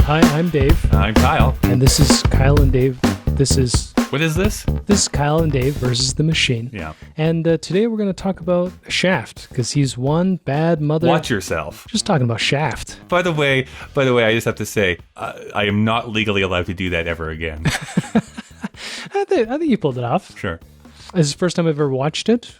Hi, I'm Dave. I'm Kyle. And this is Kyle and Dave. What is this? This is Kyle and Dave versus the machine. Yeah. And today we're going to talk about Shaft, because he's one bad mother. Watch yourself. Just talking about Shaft. By the way, I just have to say, I am not legally allowed to do that ever again. I think you pulled it off. Sure. This is the first time I've ever watched it.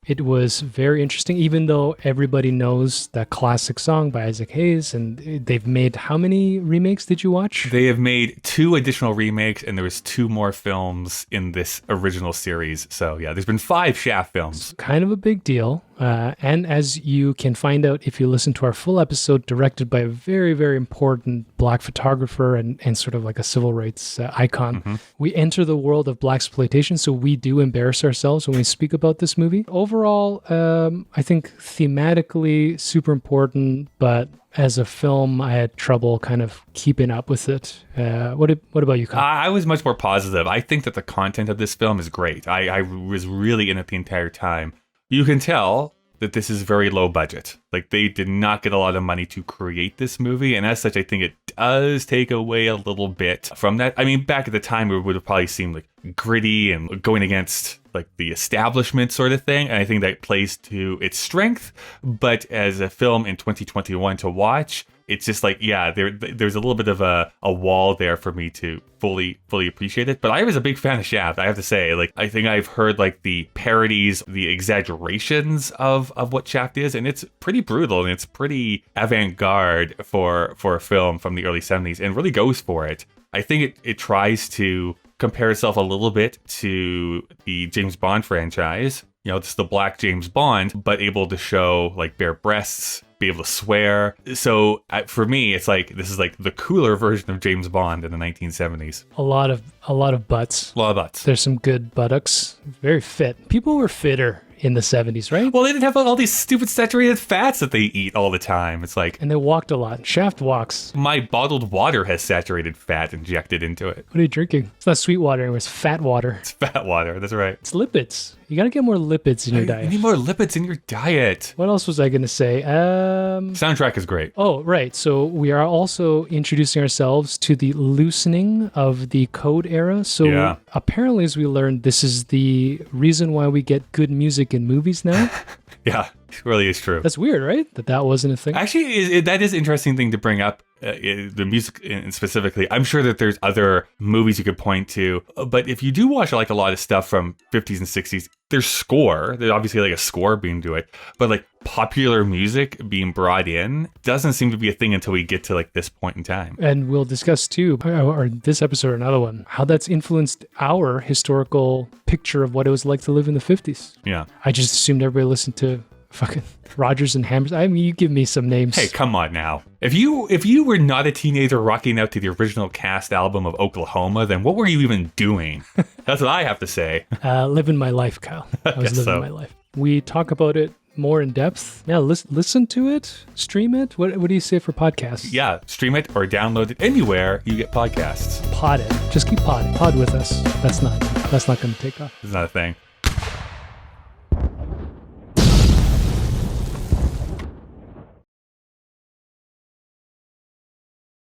It was very interesting, even though everybody knows that classic song by Isaac Hayes, and they've made how many remakes did you watch? They have made 2 additional remakes, and there was 2 more films in this original series. So yeah, there's been 5 Shaft films. It's kind of a big deal. And as you can find out if you listen to our full episode, directed by a very, very important black photographer and sort of like a civil rights icon, we enter the world of Blaxploitation, so we do embarrass ourselves when we speak about this movie. Overall, I think thematically super important, but as a film, I had trouble kind of keeping up with it. What about you, Kyle? I was much more positive. I think that the content of this film is great. I was really in it the entire time. You can tell that this is very low budget. Like, they did not get a lot of money to create this movie, and as such, I think it does take away a little bit from that. I mean, back at the time, it would have probably seemed like gritty and going against like the establishment sort of thing, and I think that plays to its strength. But as a film in 2021 to watch, it's just like, yeah, there's a little bit of a wall there for me to fully appreciate it. But I was a big fan of Shaft, I have to say. Like, I think I've heard like the parodies, the exaggerations of what Shaft is, and it's pretty brutal and it's pretty avant-garde for a film from the early 70s, and really goes for it. I think it tries to compare itself a little bit to the James Bond franchise. You know, it's the black James Bond, but able to show like bare breasts, be able to swear. So for me, it's like, this is like the cooler version of James Bond in the 1970s. A lot of butts. A lot of butts. There's some good buttocks. Very fit. People were fitter in the 70s, right? Well, they didn't have all these stupid saturated fats that they eat all the time. It's like... And they walked a lot. Shaft walks. My bottled water has saturated fat injected into it. What are you drinking? It's not sweet water, it was fat water. It's fat water, that's right. It's lipids. You gotta get more lipids in your diet. You need more lipids in your diet. What else was I gonna say? Soundtrack is great. Oh, right. So we are also introducing ourselves to the loosening of the code era. So apparently, as we learned, this is the reason why we get good music in movies now. Yeah, it really is true. That's weird, right? That wasn't a thing. Actually, that is an interesting thing to bring up. The music specifically, I'm sure that there's other movies you could point to, but if you do watch like a lot of stuff from 50s and 60s, there's obviously like a score being to it, but like popular music being brought in doesn't seem to be a thing until we get to like this point in time. And we'll discuss too, or this episode or another one, how that's influenced our historical picture of what it was like to live in the 50s. Yeah. I just assumed everybody listened to fucking Rodgers and Hammerstein. I mean, you give me some names. Hey, come on now. If you were not a teenager rocking out to the original cast album of Oklahoma, then what were you even doing? That's what I have to say. Living my life, Kyle. I was living my life. We talk about it more in depth. Yeah, listen to it, stream it. What do you say for podcasts? Yeah, stream it or download it anywhere you get podcasts. Pod it. Just keep podding. Pod with us. That's not going to take off. It's not a thing.